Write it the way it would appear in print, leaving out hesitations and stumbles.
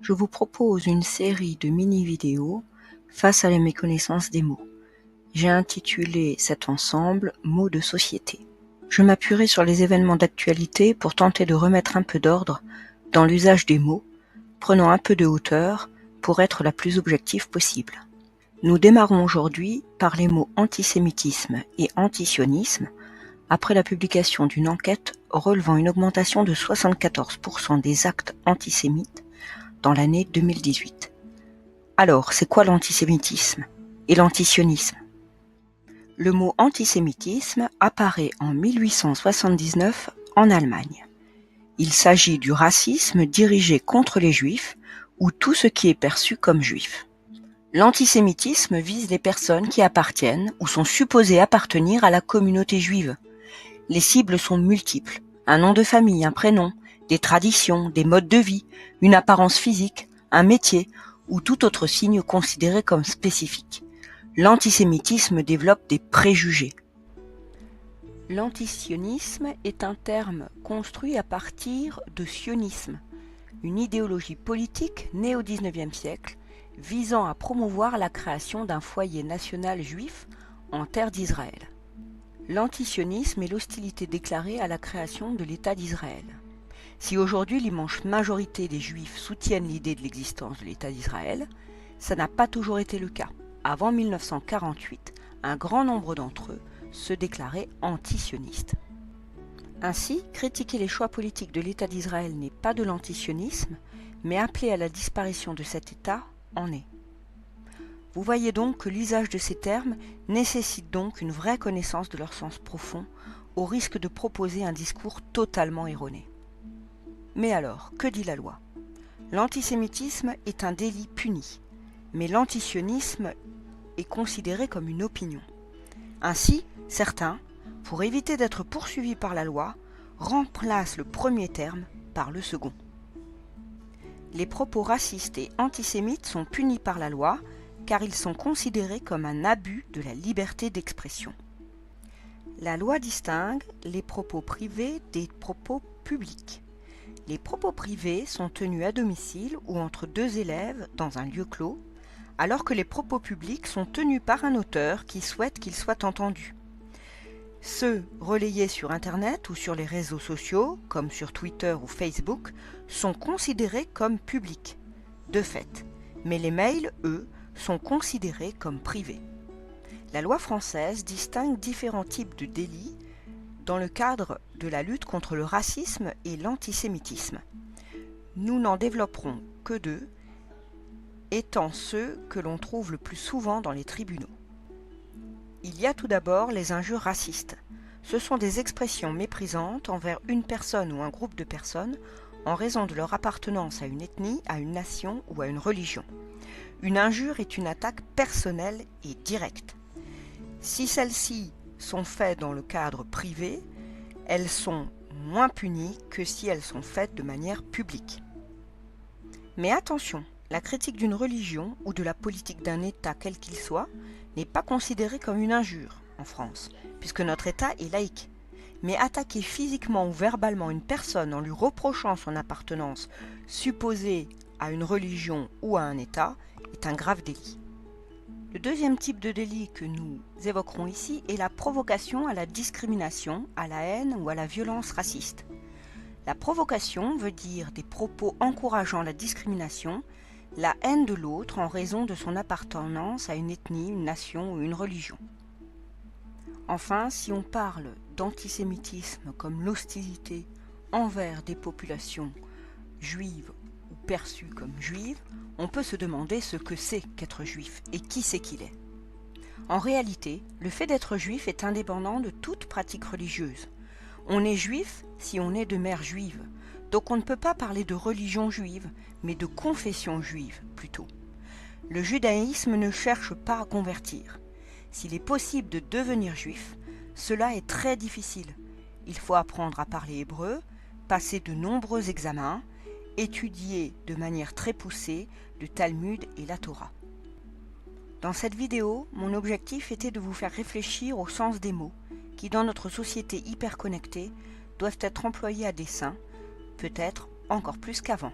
je vous propose une série de mini-vidéos face à la méconnaissance des mots. J'ai intitulé cet ensemble « Mots de société ». Je m'appuierai sur les événements d'actualité pour tenter de remettre un peu d'ordre dans l'usage des mots, prenant un peu de hauteur pour être la plus objective possible. Nous démarrons aujourd'hui par les mots antisémitisme et antisionisme, après la publication d'une enquête relevant une augmentation de 74% des actes antisémites dans l'année 2018. Alors, c'est quoi l'antisémitisme et l'antisionisme? Le mot antisémitisme apparaît en 1879 en Allemagne. Il s'agit du racisme dirigé contre les juifs ou tout ce qui est perçu comme juif. L'antisémitisme vise les personnes qui appartiennent ou sont supposées appartenir à la communauté juive. Les cibles sont multiples. Un nom de famille, un prénom, des traditions, des modes de vie, une apparence physique, un métier ou tout autre signe considéré comme spécifique. L'antisémitisme développe des préjugés. L'antisionisme est un terme construit à partir de sionisme, une idéologie politique née au XIXe siècle visant à promouvoir la création d'un foyer national juif en terre d'Israël. L'antisionisme est l'hostilité déclarée à la création de l'État d'Israël. Si aujourd'hui l'immense majorité des Juifs soutiennent l'idée de l'existence de l'État d'Israël, ça n'a pas toujours été le cas. Avant 1948, un grand nombre d'entre eux se déclaraient antisionistes. Ainsi, critiquer les choix politiques de l'État d'Israël n'est pas de l'antisionisme, mais appeler à la disparition de cet État en est. Vous voyez donc que l'usage de ces termes nécessite donc une vraie connaissance de leur sens profond, au risque de proposer un discours totalement erroné. Mais alors, que dit la loi? L'antisémitisme est un délit puni, mais l'antisionisme est considéré comme une opinion. Ainsi, certains, pour éviter d'être poursuivis par la loi, remplacent le premier terme par le second. Les propos racistes et antisémites sont punis par la loi, car ils sont considérés comme un abus de la liberté d'expression. La loi distingue les propos privés des propos publics. Les propos privés sont tenus à domicile ou entre deux élèves dans un lieu clos, alors que les propos publics sont tenus par un auteur qui souhaite qu'ils soient entendus. Ceux relayés sur Internet ou sur les réseaux sociaux, comme sur Twitter ou Facebook, sont considérés comme publics, de fait, mais les mails, eux, sont considérés comme privés. La loi française distingue différents types de délits dans le cadre de la lutte contre le racisme et l'antisémitisme. Nous n'en développerons que deux, étant ceux que l'on trouve le plus souvent dans les tribunaux. Il y a tout d'abord les injures racistes. Ce sont des expressions méprisantes envers une personne ou un groupe de personnes en raison de leur appartenance à une ethnie, à une nation ou à une religion. Une injure est une attaque personnelle et directe. Si celles-ci sont faites dans le cadre privé, elles sont moins punies que si elles sont faites de manière publique. Mais attention, la critique d'une religion ou de la politique d'un État quel qu'il soit n'est pas considérée comme une injure en France, puisque notre État est laïque. Mais attaquer physiquement ou verbalement une personne en lui reprochant son appartenance supposée à une religion ou à un État est un grave délit. Le deuxième type de délit que nous évoquerons ici est la provocation à la discrimination, à la haine ou à la violence raciste. La provocation veut dire des propos encourageant la discrimination, la haine de l'autre en raison de son appartenance à une ethnie, une nation ou une religion. Enfin, si on parle d'antisémitisme comme l'hostilité envers des populations juives ou perçues comme juives, on peut se demander ce que c'est qu'être juif et qui c'est qu'il est. En réalité, le fait d'être juif est indépendant de toute pratique religieuse. On est juif si on est de mère juive, donc on ne peut pas parler de religion juive, mais de confession juive plutôt. Le judaïsme ne cherche pas à convertir. S'il est possible de devenir juif, cela est très difficile. Il faut apprendre à parler hébreu, passer de nombreux examens, étudier de manière très poussée le Talmud et la Torah. Dans cette vidéo, mon objectif était de vous faire réfléchir au sens des mots, qui dans notre société hyper connectée, doivent être employés à dessein, peut-être encore plus qu'avant.